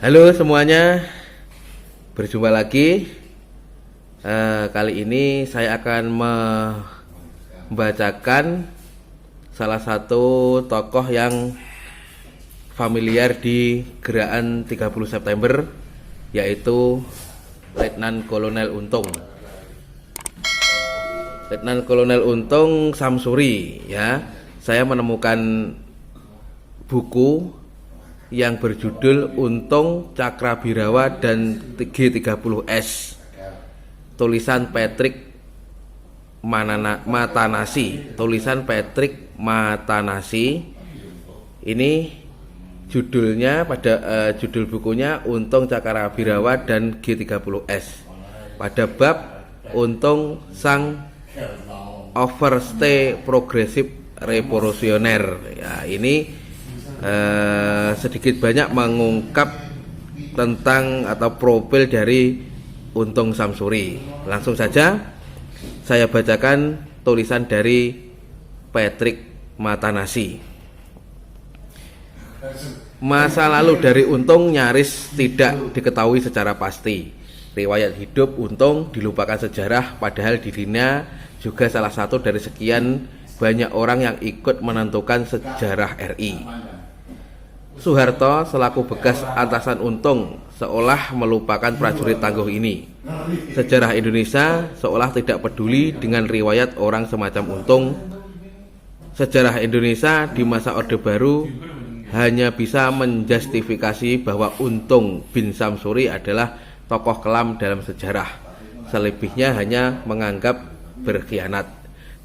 Halo semuanya, berjumpa lagi. Kali ini saya akan membacakan salah satu tokoh yang familiar di gerakan 30 September, yaitu Letnan Kolonel Untung. Letnan Kolonel Untung Samsuri, ya. Saya menemukan buku yang berjudul Untung Cakrabirawa dan G30S, tulisan Patrick Matanasi. Ini judulnya judul bukunya Untung Cakrabirawa dan G30S, pada bab Untung sang overstay progresif revolusioner. Ya, ini sedikit banyak mengungkap tentang atau profil dari Untung Samsuri. Langsung saja saya bacakan tulisan dari Patrick Matanasi. Masa lalu dari Untung nyaris tidak diketahui secara pasti. Riwayat hidup Untung dilupakan sejarah, padahal dirinya juga salah satu dari sekian banyak orang yang ikut menentukan sejarah RI. Soeharto selaku bekas atasan Untung seolah melupakan prajurit tangguh ini. Sejarah Indonesia seolah tidak peduli dengan riwayat orang semacam Untung. Sejarah Indonesia di masa Orde Baru hanya bisa menjustifikasi bahwa Untung bin Samsuri adalah tokoh kelam dalam sejarah. Selebihnya hanya menganggap berkhianat.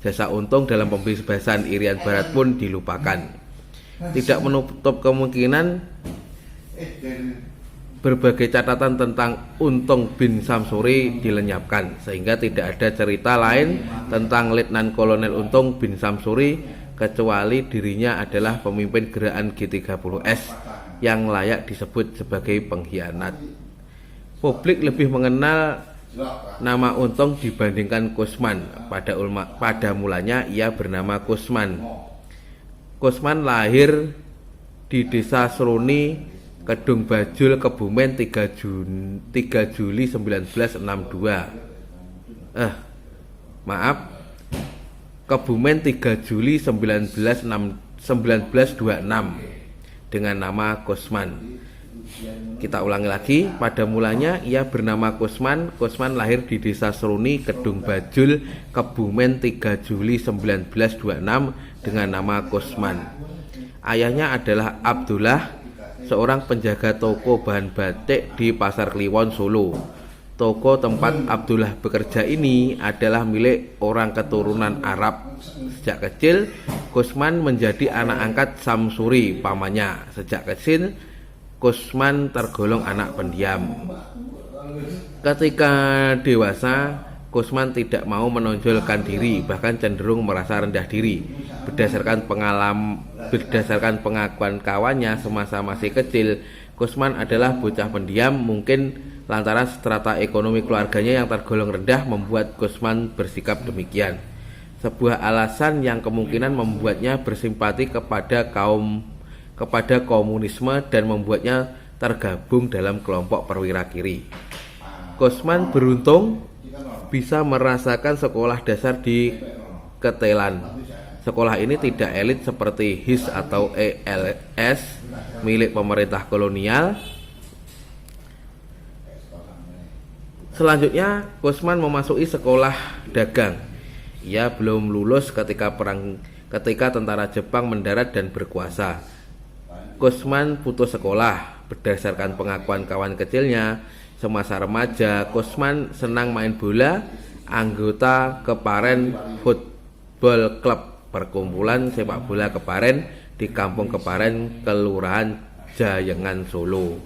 Jasa Untung dalam pembebasan Irian Barat pun dilupakan. Tidak menutup kemungkinan berbagai catatan tentang Untung bin Samsuri dilenyapkan, sehingga tidak ada cerita lain tentang Letnan Kolonel Untung bin Samsuri kecuali dirinya adalah pemimpin gerakan G30S yang layak disebut sebagai pengkhianat. Publik lebih mengenal nama Untung dibandingkan Kusman. Pada mulanya ia bernama Kusman. Kusman lahir di Desa Sruni, Kedung Bajul, Kebumen 3 Juli 1962. Kebumen 3 Juli 1926 dengan nama Kusman. Kita ulangi lagi, pada mulanya ia bernama Kusman. Kusman lahir di Desa Sruni, Kedung Bajul, Kebumen 3 Juli 1926 dengan nama Kusman. Ayahnya adalah Abdullah, seorang penjaga toko bahan batik di Pasar Kliwon, Solo. Toko tempat Abdullah bekerja ini adalah milik orang keturunan Arab. Sejak kecil, Kusman menjadi anak angkat Samsuri, pamannya. Sejak kecil, Kusman tergolong anak pendiam. Ketika dewasa, Kusman tidak mau menonjolkan diri, bahkan cenderung merasa rendah diri. Berdasarkan pengakuan kawannya semasa masih kecil, Kusman adalah bocah pendiam. Mungkin lantaran strata ekonomi keluarganya yang tergolong rendah membuat Kusman bersikap demikian. Sebuah alasan yang kemungkinan membuatnya bersimpati kepada komunisme dan membuatnya tergabung dalam kelompok perwira kiri. Kusman beruntung bisa merasakan sekolah dasar di Ketelan. Sekolah ini tidak elit seperti HIS atau ELS milik pemerintah kolonial. Selanjutnya, Kusman memasuki sekolah dagang. Ia belum lulus ketika tentara Jepang mendarat dan berkuasa. Kusman putus sekolah. Berdasarkan pengakuan kawan kecilnya, semasa remaja, Kusman senang main bola, anggota Keparen Football Club, perkumpulan sepak bola Keparen di Kampung Keparen, Kelurahan Jayengan, Solo.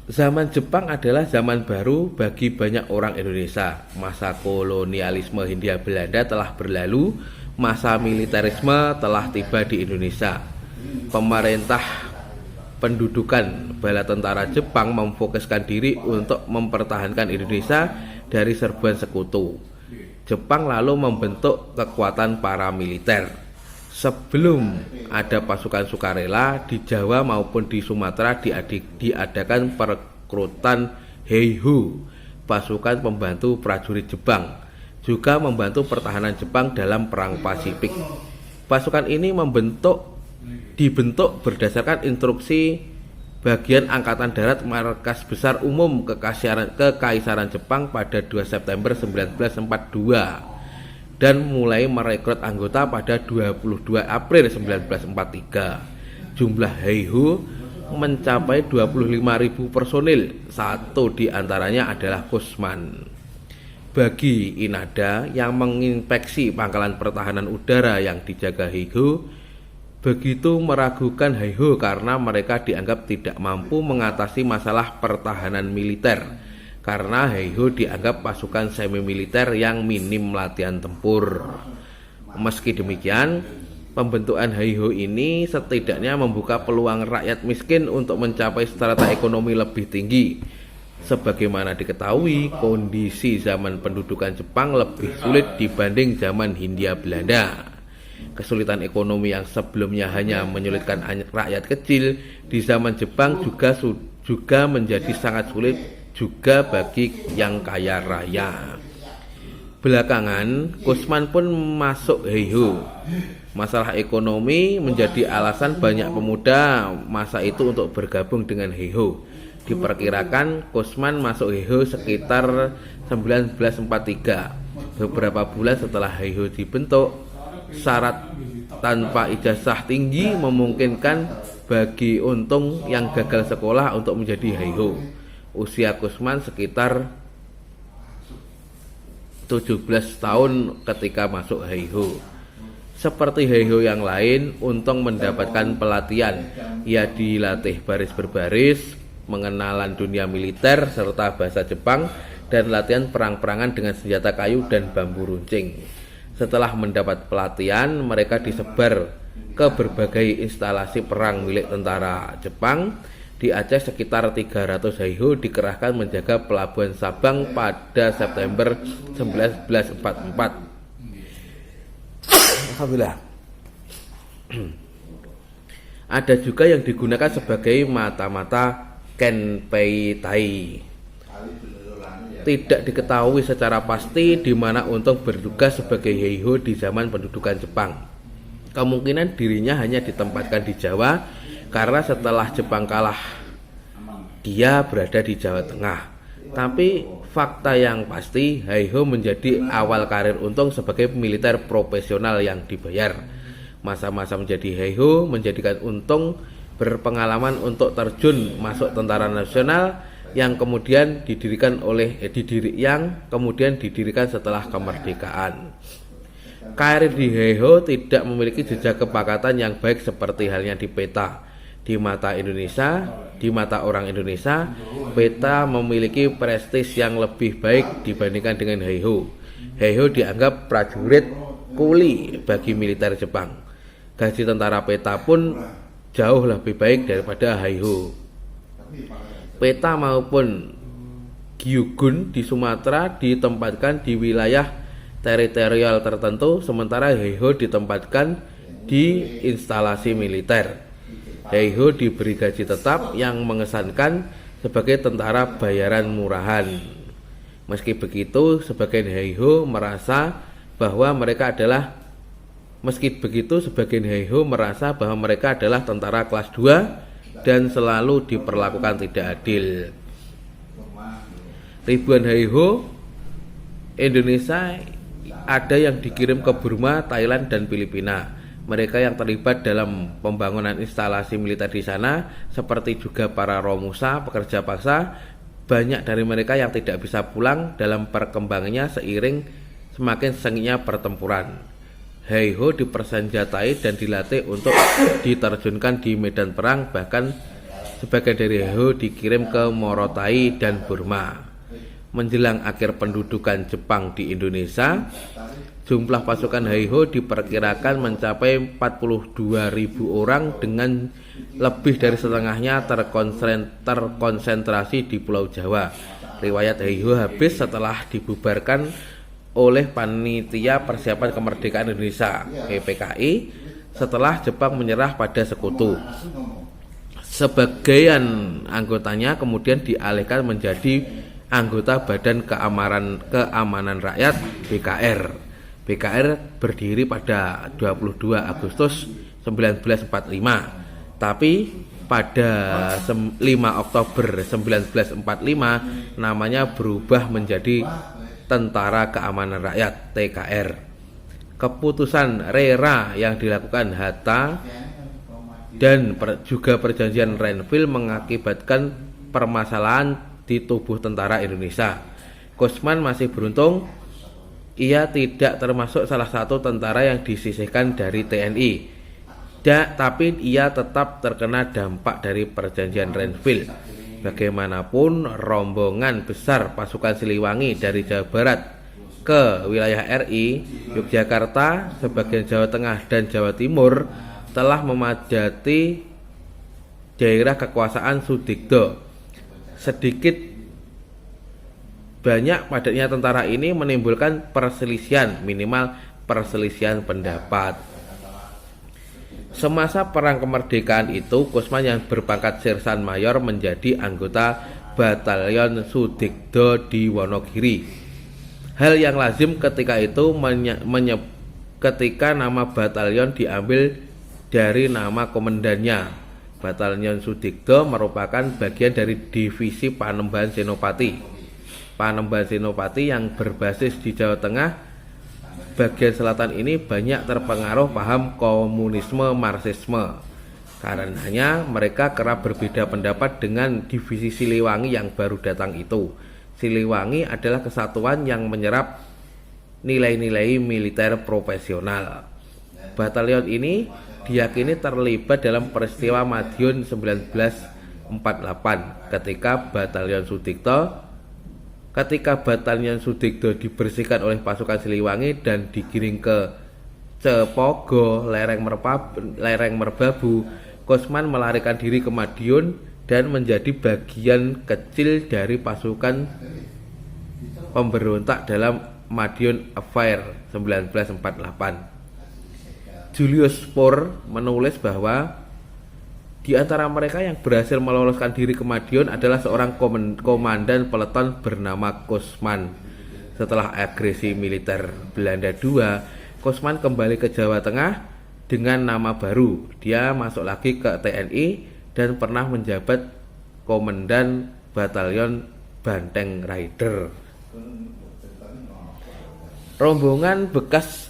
Zaman Jepang adalah zaman baru bagi banyak orang Indonesia. Masa kolonialisme Hindia Belanda telah berlalu, masa militerisme telah tiba di Indonesia. Pemerintah pendudukan bala tentara Jepang memfokuskan diri untuk mempertahankan Indonesia dari serbuan sekutu. Jepang lalu membentuk kekuatan paramiliter. Sebelum ada pasukan sukarela di Jawa maupun di Sumatera diadakan perekrutan Heiho, pasukan pembantu prajurit Jepang, juga membantu pertahanan Jepang dalam Perang Pasifik. Pasukan ini dibentuk berdasarkan instruksi Bagian Angkatan Darat Markas Besar Umum Kekaisaran Jepang pada 2 September 1942 dan mulai merekrut anggota pada 22 April 1943. Jumlah Heiho mencapai 25.000 personil, satu di antaranya adalah Kusman. Bagi Inada yang menginspeksi pangkalan pertahanan udara yang dijaga Heiho, begitu meragukan Heiho karena mereka dianggap tidak mampu mengatasi masalah pertahanan militer, karena Heiho dianggap pasukan semi militer yang minim latihan tempur. Meski demikian, pembentukan Heiho ini setidaknya membuka peluang rakyat miskin untuk mencapai strata ekonomi lebih tinggi. Sebagaimana diketahui, kondisi zaman pendudukan Jepang lebih sulit dibanding zaman Hindia Belanda. Kesulitan ekonomi yang sebelumnya hanya menyulitkan rakyat kecil di zaman Jepang juga menjadi sangat sulit juga bagi yang kaya raya. Belakangan, Kusman pun masuk Heiho. Masalah ekonomi menjadi alasan banyak pemuda masa itu untuk bergabung dengan Heiho. Diperkirakan Kusman masuk Heiho sekitar 1943. Beberapa bulan setelah Heiho dibentuk, syarat tanpa ijazah tinggi memungkinkan bagi Untung yang gagal sekolah untuk menjadi Heiho. Usia Kusman sekitar 17 tahun ketika masuk Heiho. Seperti Heiho yang lain, Untung mendapatkan pelatihan. Ia dilatih baris berbaris, mengenalan dunia militer serta bahasa Jepang, dan latihan perang-perangan dengan senjata kayu dan bambu runcing. Setelah mendapat pelatihan, mereka disebar ke berbagai instalasi perang milik tentara Jepang. Di Aceh sekitar 300 Heiho dikerahkan menjaga pelabuhan Sabang pada September 1944. Alhamdulillah. Ada juga yang digunakan sebagai mata-mata Kenpei Tai. Tidak diketahui secara pasti di mana Untung bertugas sebagai Heiho di zaman pendudukan Jepang. Kemungkinan dirinya hanya ditempatkan di Jawa karena setelah Jepang kalah dia berada di Jawa Tengah. Tapi fakta yang pasti, Heiho menjadi awal karir Untung sebagai militer profesional yang dibayar. Masa-masa menjadi Heiho menjadikan Untung berpengalaman untuk terjun masuk tentara nasional yang kemudian didirikan setelah kemerdekaan. Karir di Heiho tidak memiliki jejak kepakatan yang baik seperti halnya di PETA. Di mata orang Indonesia, PETA memiliki prestis yang lebih baik dibandingkan dengan Heiho. Heiho dianggap prajurit kuli bagi militer Jepang. Gaji tentara PETA pun jauh lebih baik daripada Heiho. PETA maupun Gyugun di Sumatera ditempatkan di wilayah teritorial tertentu, sementara Heiho ditempatkan di instalasi militer. Heiho diberi gaji tetap yang mengesankan sebagai tentara bayaran murahan. Meski begitu, sebagian Heiho merasa bahwa mereka adalah tentara kelas 2 dan selalu diperlakukan tidak adil. Ribuan Heiho Indonesia ada yang dikirim ke Burma, Thailand, dan Filipina. Mereka yang terlibat dalam pembangunan instalasi militer di sana, seperti juga para Romusa, pekerja paksa, banyak dari mereka yang tidak bisa pulang dalam perkembangannya seiring semakin sengitnya pertempuran. Heiho dipersenjatai dan dilatih untuk diterjunkan di medan perang, bahkan sebagian dari Heiho dikirim ke Morotai dan Burma. Menjelang akhir pendudukan Jepang di Indonesia, jumlah pasukan Heiho diperkirakan mencapai 42.000 orang dengan lebih dari setengahnya terkonsentrasi di Pulau Jawa. Riwayat Heiho habis setelah dibubarkan oleh Panitia Persiapan Kemerdekaan Indonesia (PPKI) setelah Jepang menyerah pada Sekutu. Sebagian anggotanya kemudian dialihkan menjadi anggota Badan Keamanan Rakyat (BKR). BKR berdiri pada 22 Agustus 1945, tapi pada 5 Oktober 1945 namanya berubah menjadi Tentara Keamanan Rakyat (TKR). Keputusan RERA yang dilakukan Hatta dan juga perjanjian Renville mengakibatkan permasalahan di tubuh tentara Indonesia. Koesman masih beruntung, ia tidak termasuk salah satu tentara yang disisihkan dari TNI. Tapi ia tetap terkena dampak dari perjanjian Renville. Bagaimanapun, rombongan besar pasukan Siliwangi dari Jawa Barat ke wilayah RI, Yogyakarta, sebagian Jawa Tengah dan Jawa Timur telah memadati daerah kekuasaan Sudigdo. Sedikit banyak padatnya tentara ini menimbulkan perselisihan, minimal perselisihan pendapat. Semasa perang kemerdekaan itu, Koesman yang berpangkat Sersan Mayor menjadi anggota Batalion Sudigdo di Wonogiri. Hal yang lazim ketika itu ketika nama batalion diambil dari nama komandannya. Batalion Sudigdo merupakan bagian dari divisi Panembahan Senopati. Panembahan Senopati yang berbasis di Jawa Tengah bagian selatan ini banyak terpengaruh paham komunisme Marxisme. Karenanya mereka kerap berbeda pendapat dengan divisi Siliwangi yang baru datang itu. Siliwangi adalah kesatuan yang menyerap nilai-nilai militer profesional. Batalion ini diyakini terlibat dalam peristiwa Madiun 1948 ketika Batalion Sudigdo dibersihkan oleh pasukan Siliwangi dan digiring ke Cepogo, lereng Merbabu. Koesman melarikan diri ke Madiun dan menjadi bagian kecil dari pasukan pemberontak dalam Madiun Affair 1948. Julius Spohr menulis bahwa di antara mereka yang berhasil meloloskan diri ke Madiun adalah seorang komandan peleton bernama Koesman. Setelah agresi militer Belanda II, Koesman kembali ke Jawa Tengah dengan nama baru. Dia masuk lagi ke TNI dan pernah menjabat komandan Batalion Banteng Rider. Rombongan bekas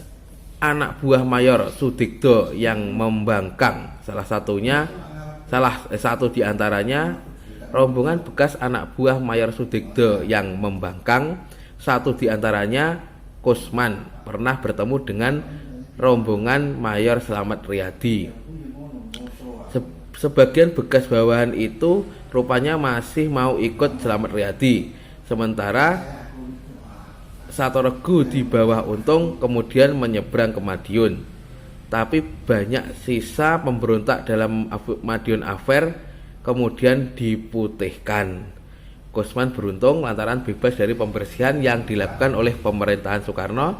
anak buah Mayor Sudigdo yang membangkang, satu di antaranya rombongan bekas anak buah Mayor Sudigdo yang membangkang, satu di antaranya Koesman pernah bertemu dengan rombongan Mayor Slamet Riyadi. Sebagian bekas bawahan itu rupanya masih mau ikut Slamet Riyadi, sementara satu regu di bawah Untung kemudian menyeberang ke Madiun. Tapi banyak sisa pemberontak dalam Madiun Affair kemudian diputihkan. Koesman beruntung lantaran bebas dari pembersihan yang dilakukan oleh pemerintahan Soekarno.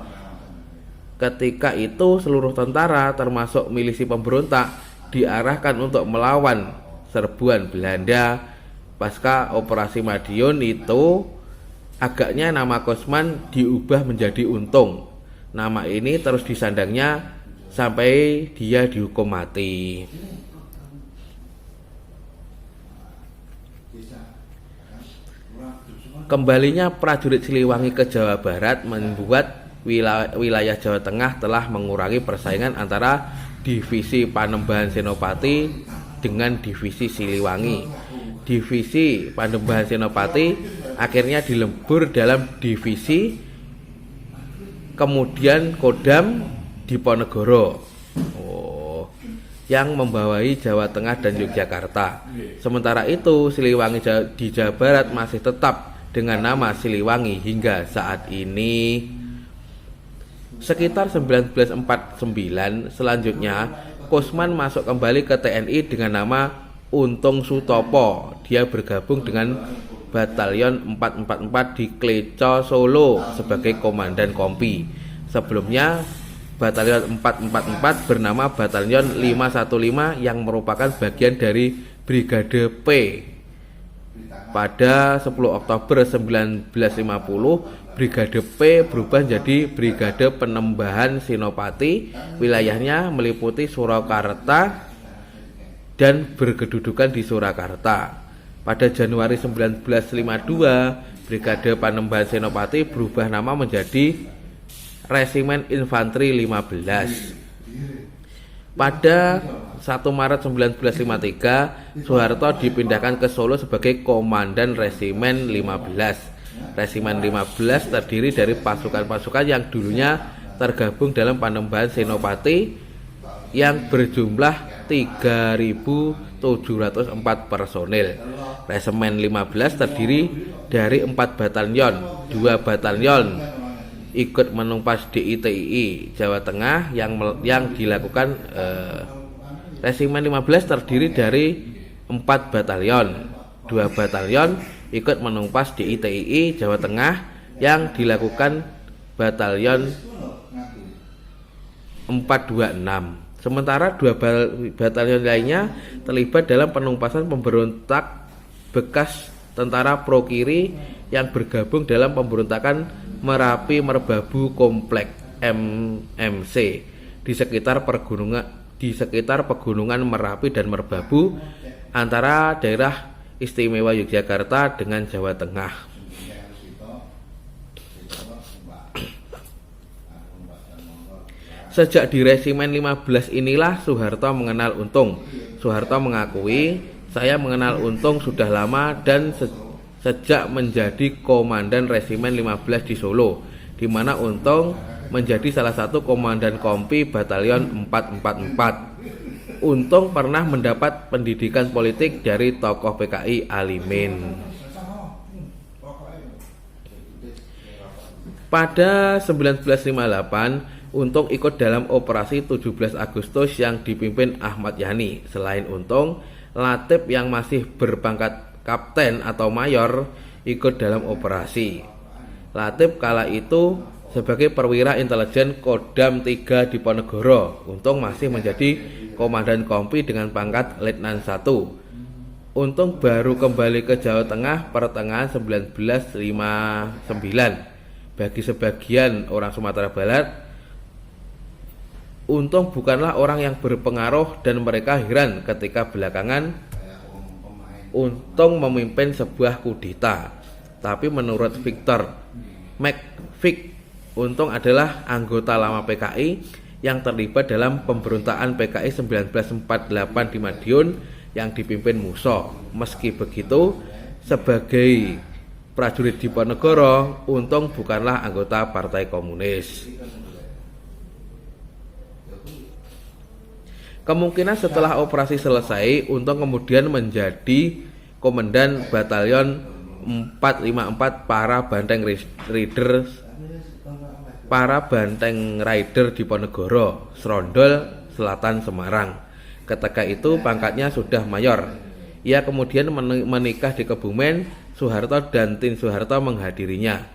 Ketika itu seluruh tentara termasuk milisi pemberontak diarahkan untuk melawan serbuan Belanda. Pasca operasi Madiun itu agaknya nama Koesman diubah menjadi Untung. Nama ini terus disandangnya sampai dia dihukum mati. Kembalinya prajurit Siliwangi ke Jawa Barat membuat wilayah Jawa Tengah telah mengurangi persaingan antara divisi Panembahan Senopati dengan divisi Siliwangi. Divisi Panembahan Senopati akhirnya dilebur dalam divisi kemudian Kodam Diponegoro yang membawai Jawa Tengah dan Yogyakarta. Sementara itu Siliwangi di Jawa Barat masih tetap dengan nama Siliwangi hingga saat ini. Sekitar 1949 selanjutnya Koesman masuk kembali ke TNI dengan nama Untung Sutopo. Dia bergabung dengan Batalion 444 di Kleco, Solo sebagai komandan kompi. Sebelumnya Batalion 444 bernama Batalion 515 yang merupakan bagian dari Brigade P. Pada 10 Oktober 1950, Brigade P berubah menjadi Brigade Penembahan Senopati. Wilayahnya meliputi Surakarta dan berkedudukan di Surakarta. Pada Januari 1952, Brigade Panembahan Senopati berubah nama menjadi Resimen Infanteri 15. Pada 1 Maret 1953, Soeharto dipindahkan ke Solo sebagai Komandan Resimen 15. Resimen 15 terdiri dari pasukan-pasukan yang dulunya tergabung dalam Panembahan Senopati yang berjumlah 3.704 personil. Resimen 15 terdiri dari 4 batalion, 2 batalion ikut menumpas DITII Jawa Tengah yang dilakukan Resimen 15 terdiri dari 4 batalion, 2 batalion ikut menumpas DITII Jawa Tengah yang dilakukan Batalion 426. Sementara 2 batalion lainnya terlibat dalam penumpasan pemberontak bekas tentara Pro Kiri yang bergabung dalam pemberontakan Merapi Merbabu Komplek MMC di sekitar pegunungan Merapi dan Merbabu antara daerah istimewa Yogyakarta dengan Jawa Tengah. Sejak di Resimen 15 inilah Soeharto mengenal Untung. Soeharto mengakui, "Saya mengenal Untung sudah lama dan sejak menjadi komandan Resimen 15 di Solo, di mana Untung menjadi salah satu komandan kompi Batalion 444. Untung pernah mendapat pendidikan politik dari tokoh PKI Alimin." Pada 1958, Untung ikut dalam operasi 17 Agustus yang dipimpin Ahmad Yani. Selain Untung, Latif yang masih berpangkat kapten atau mayor ikut dalam operasi. Latif kala itu sebagai perwira intelijen Kodam 3 Diponegoro. Untung masih menjadi komandan kompi dengan pangkat Letnan 1. Untung baru kembali ke Jawa Tengah pertengahan 1959. Bagi sebagian orang Sumatera Barat, Untung bukanlah orang yang berpengaruh dan mereka heran ketika belakangan Untung memimpin sebuah kudeta. Tapi menurut Victor McVick, Untung adalah anggota lama PKI yang terlibat dalam pemberontakan PKI 1948 di Madiun yang dipimpin Musso. Meski begitu, sebagai prajurit Diponegoro, Untung bukanlah anggota Partai Komunis. Kemungkinan setelah operasi selesai, Untung kemudian menjadi komandan Batalion 454 para Banteng Rider Diponegoro, Srondol, Selatan Semarang. Ketika itu pangkatnya sudah mayor. Ia kemudian menikah di Kebumen. Soeharto dan Tin Soeharto menghadirinya.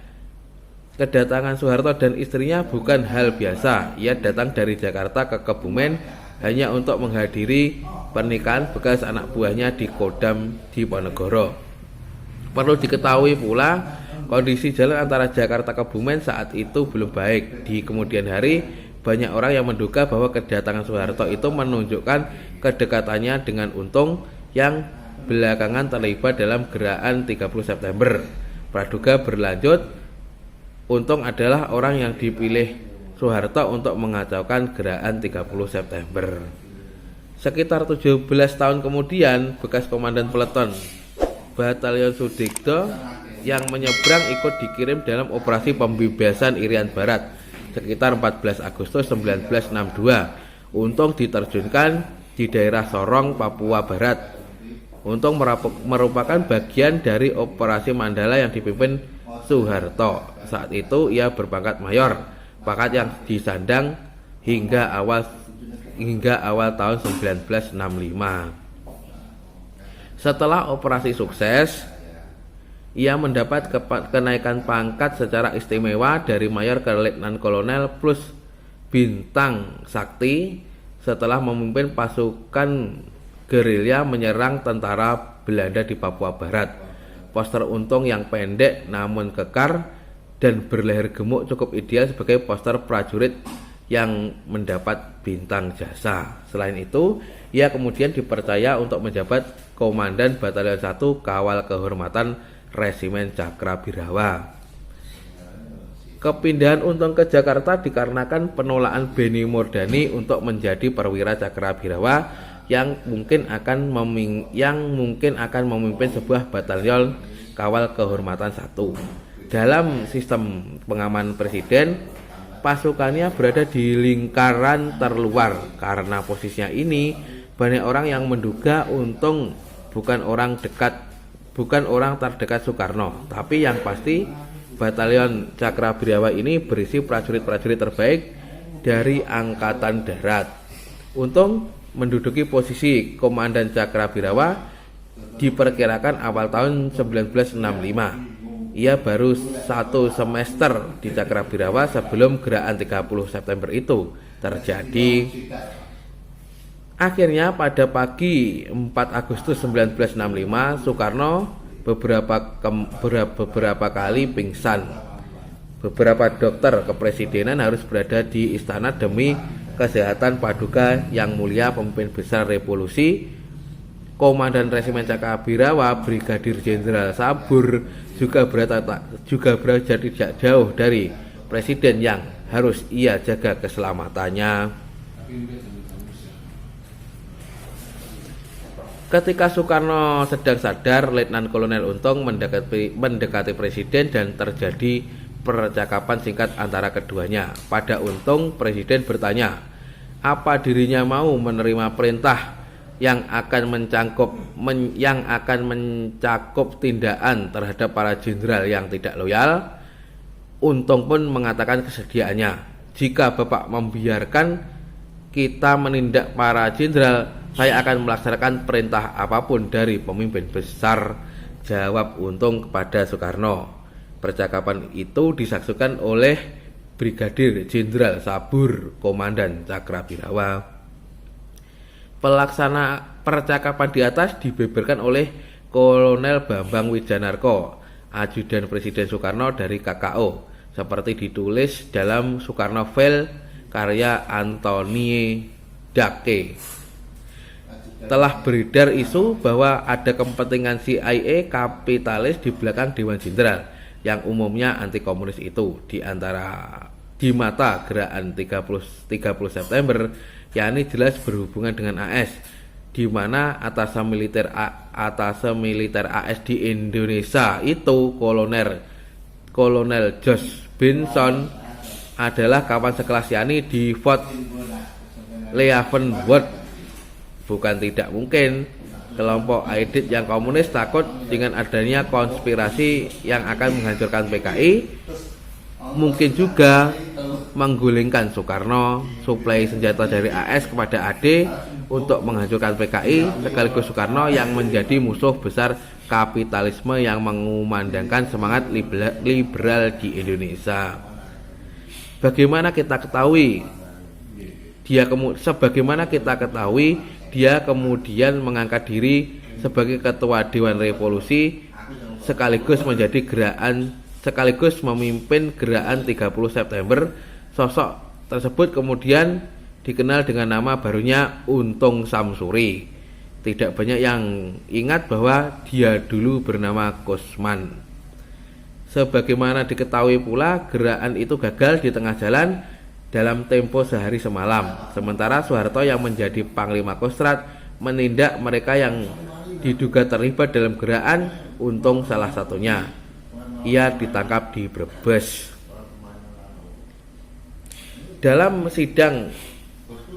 Kedatangan Soeharto dan istrinya bukan hal biasa. Ia datang dari Jakarta ke Kebumen hanya untuk menghadiri pernikahan bekas anak buahnya di Kodam Diponegoro. Perlu diketahui pula, kondisi jalan antara Jakarta ke Kebumen saat itu belum baik. Di kemudian hari, banyak orang yang menduga bahwa kedatangan Soeharto itu menunjukkan kedekatannya dengan Untung yang belakangan terlibat dalam gerakan 30 September. Praduga berlanjut, Untung adalah orang yang dipilih Soeharto untuk mengacaukan gerakan 30 September. Sekitar 17 tahun kemudian, bekas komandan peleton Batalion Sudigdo yang menyeberang ikut dikirim dalam operasi pembebasan Irian Barat sekitar 14 Agustus 1962. Untung diterjunkan di daerah Sorong, Papua Barat. Untung merupakan bagian dari operasi Mandala yang dipimpin Soeharto. Saat itu ia berpangkat mayor, pangkat yang disandang hingga awal tahun 1965. Setelah operasi sukses, Ia mendapat kenaikan pangkat secara istimewa dari mayor ke letnan kolonel plus bintang sakti setelah memimpin pasukan gerilya menyerang tentara Belanda di Papua Barat. Poster Untung yang pendek namun kekar dan berleher gemuk cukup ideal sebagai poster prajurit yang mendapat bintang jasa. Selain itu, ia kemudian dipercaya untuk menjabat Komandan Batalion 1 Kawal Kehormatan Resimen Cakrabirawa. Kepindahan Untung ke Jakarta dikarenakan penolakan Beni Murdani untuk menjadi perwira Cakrabirawa yang mungkin akan memimpin sebuah batalion Kawal Kehormatan 1. Dalam sistem pengaman presiden, pasukannya berada di lingkaran terluar. Karena posisinya ini, banyak orang yang menduga Untung bukan orang terdekat Soekarno. Tapi yang pasti batalion Cakrabirawa ini berisi prajurit-prajurit terbaik dari Angkatan Darat. Untung menduduki posisi Komandan Cakrabirawa diperkirakan awal tahun 1965. Ia baru 1 semester di Cakrabirawa sebelum gerakan 30 September itu terjadi. Akhirnya pada pagi 4 Agustus 1965, Soekarno beberapa kali pingsan. Beberapa dokter kepresidenan harus berada di istana demi kesehatan Paduka Yang Mulia Pemimpin Besar Revolusi. Komandan Resimen Cakrabirawa Brigadir Jenderal Sabur juga berada tidak jauh dari presiden yang harus ia jaga keselamatannya. Ketika Soekarno sedang sadar, Letnan Kolonel Untung mendekati presiden dan terjadi percakapan singkat antara keduanya. Pada Untung, presiden bertanya, apa dirinya mau menerima perintah yang akan mencakup tindakan terhadap para jenderal yang tidak loyal. Untung pun mengatakan kesediaannya. Jika Bapak membiarkan kita menindak para jenderal, saya akan melaksanakan perintah apapun dari pemimpin besar, jawab Untung kepada Soekarno. Percakapan itu disaksikan oleh Brigadir Jenderal Sabur, Komandan Cakrabirawa. Pelaksana percakapan di atas dibeberkan oleh Kolonel Bambang Wijanarko, ajudan Presiden Soekarno dari KKO, seperti ditulis dalam Soekarnovel karya Anthony Dake. Telah beredar isu bahwa ada kepentingan CIA kapitalis di belakang Dewan Jenderal yang umumnya anti komunis itu. Di mata gerakan 30 September, yakni jelas berhubungan dengan AS, di mana atase militer AS di Indonesia itu Kolonel Josh Benson adalah kawan sekelas Yani di Fort Leavenworth. Bukan tidak mungkin kelompok Aidit yang komunis takut dengan adanya konspirasi yang akan menghancurkan PKI, mungkin juga menggulingkan Soekarno, suplai senjata dari AS kepada AD untuk menghancurkan PKI, sekaligus Soekarno yang menjadi musuh besar kapitalisme yang mengumandangkan semangat liberal di Indonesia. Sebagaimana kita ketahui, dia kemudian mengangkat diri sebagai ketua Dewan Revolusi sekaligus memimpin gerakan 30 September. Sosok tersebut kemudian dikenal dengan nama barunya Untung Samsuri. Tidak banyak yang ingat bahwa dia dulu bernama Kusman. Sebagaimana diketahui pula, gerakan itu gagal di tengah jalan dalam tempo sehari semalam. Sementara Soeharto yang menjadi Panglima Kostrad menindak mereka yang diduga terlibat dalam gerakan. Untung salah satunya. Ia ditangkap di Brebes. Dalam sidang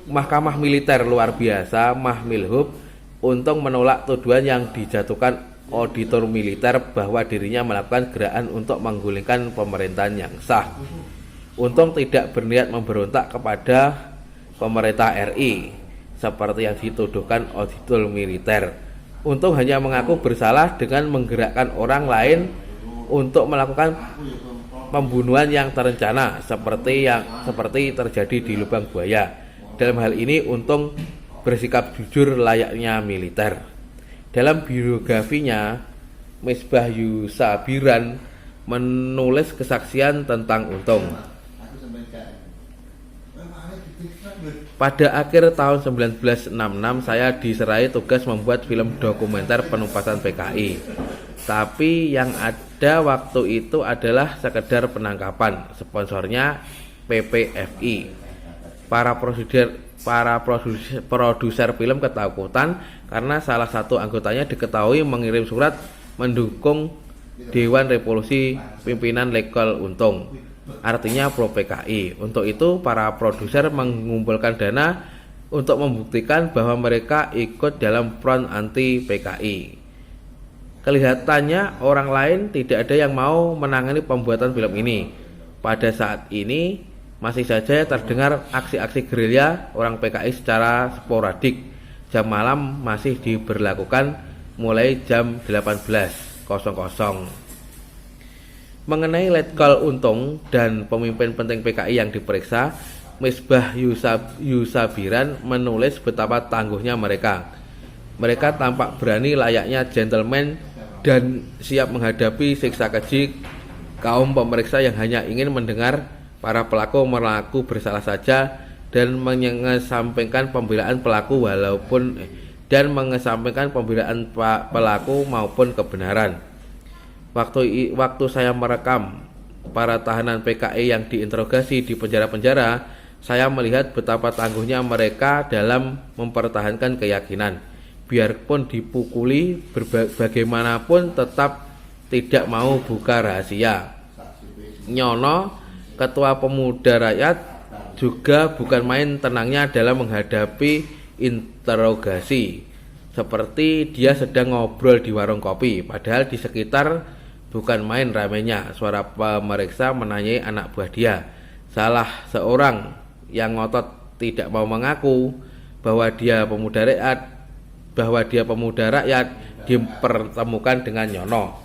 Mahkamah Militer Luar Biasa Mahmilhub, Untung menolak tuduhan yang dijatuhkan auditor militer bahwa dirinya melakukan gerakan untuk menggulingkan pemerintahan yang sah. Untung tidak berniat memberontak kepada pemerintah RI seperti yang dituduhkan auditor militer. Untung hanya mengaku bersalah dengan menggerakkan orang lain untuk melakukan pembunuhan yang terencana seperti terjadi di Lubang Buaya. Dalam hal ini Untung bersikap jujur layaknya militer. Dalam biografinya, Misbah Yusabiran menulis kesaksian tentang Untung. Pada akhir tahun 1966 saya diserai tugas membuat film dokumenter penumpasan PKI. Tapi yang ada waktu itu adalah sekedar penangkapan. Sponsornya PPFI. Para produser film ketakutan karena salah satu anggotanya diketahui mengirim surat mendukung Dewan Revolusi pimpinan Letkol Untung, artinya pro PKI. Untuk itu para produser mengumpulkan dana untuk membuktikan bahwa mereka ikut dalam front anti PKI. Kelihatannya orang lain tidak ada yang mau menangani pembuatan film ini. Pada saat ini masih saja terdengar aksi-aksi gerilya orang PKI secara sporadik. Jam malam masih diberlakukan mulai jam 18.00. Mengenai Letkol Untung dan pemimpin penting PKI yang diperiksa, Misbah Yusabiran menulis betapa tangguhnya mereka. Mereka tampak berani layaknya gentleman dan siap menghadapi siksa keji kaum pemeriksa yang hanya ingin mendengar para pelaku mengaku bersalah saja dan mengesampingkan pembelaan pelaku pelaku maupun kebenaran. Waktu saya merekam para tahanan PKI yang diinterogasi di penjara-penjara, saya melihat betapa tangguhnya mereka dalam mempertahankan keyakinan. Biarpun dipukuli bagaimanapun tetap tidak mau buka rahasia. Nyono, ketua pemuda rakyat, juga bukan main tenangnya dalam menghadapi interogasi. Seperti dia sedang ngobrol di warung kopi, padahal di sekitar bukan main ramainya. Suara pemeriksa menanyai anak buah dia. Salah seorang yang ngotot tidak mau mengaku bahwa dia pemuda rakyat dipertemukan dengan Nyono.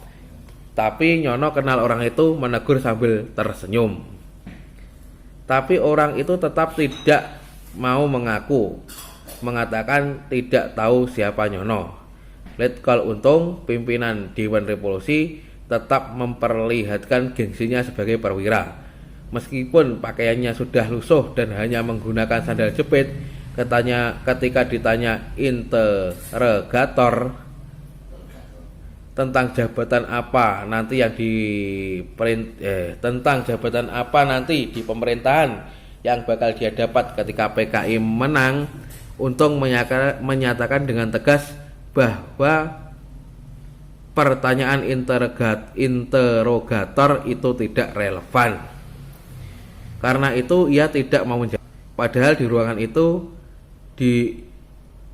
Tapi Nyono kenal orang itu, menegur sambil tersenyum. Tapi orang itu tetap tidak mau mengaku, mengatakan tidak tahu siapa Nyono. Letkol Untung, pimpinan Dewan Revolusi, tetap memperlihatkan gengsinya sebagai perwira. Meskipun pakaiannya sudah lusuh dan hanya menggunakan sandal jepit, ketika ditanya interrogator tentang jabatan apa nanti di pemerintahan yang bakal dia dapat ketika PKI menang, Untung menyatakan dengan tegas bahwa pertanyaan interrogator itu tidak relevan. Karena itu ia tidak mau menjawab. Padahal di ruangan itu, di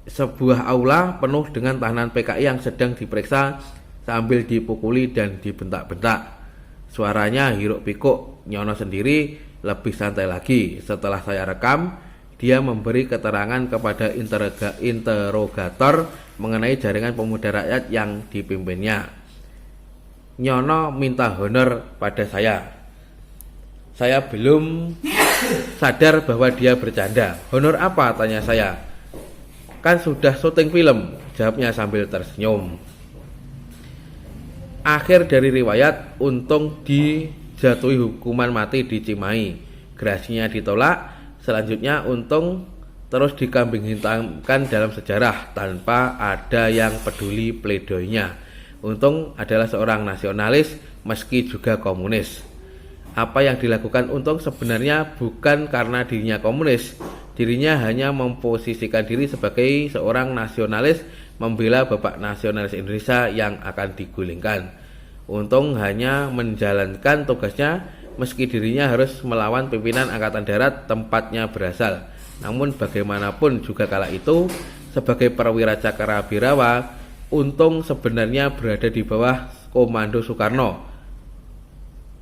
sebuah aula penuh dengan tahanan PKI yang sedang diperiksa sambil dipukuli dan dibentak-bentak. Suaranya hiruk pikuk. Nyono sendiri lebih santai lagi. Setelah saya rekam, dia memberi keterangan kepada interrogator mengenai jaringan pemuda rakyat yang dipimpinnya. Nyono minta honor pada saya. Saya belum sadar bahwa dia bercanda. Honor apa? Tanya saya. Kan sudah syuting film, jawabnya sambil tersenyum. Akhir dari riwayat, Untung dijatuhi hukuman mati di Cimahi. Gerasinya ditolak. Selanjutnya Untung terus dikambing hitamkan dalam sejarah tanpa ada yang peduli pledoinya. Untung adalah seorang nasionalis meski juga komunis. Apa yang dilakukan Untung sebenarnya bukan karena dirinya komunis. Dirinya hanya memposisikan diri sebagai seorang nasionalis membela Bapak Nasionalis Indonesia yang akan digulingkan. Untung hanya menjalankan tugasnya meski dirinya harus melawan pimpinan Angkatan Darat tempatnya berasal. Namun bagaimanapun juga kala itu, sebagai perwira Cakrabirawa, Untung sebenarnya berada di bawah komando Soekarno,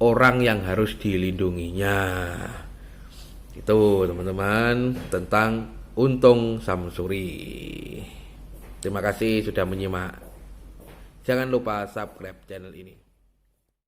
orang yang harus dilindunginya. Itu teman-teman tentang Untung Samsuri. Terima kasih sudah menyimak. Jangan lupa subscribe channel ini.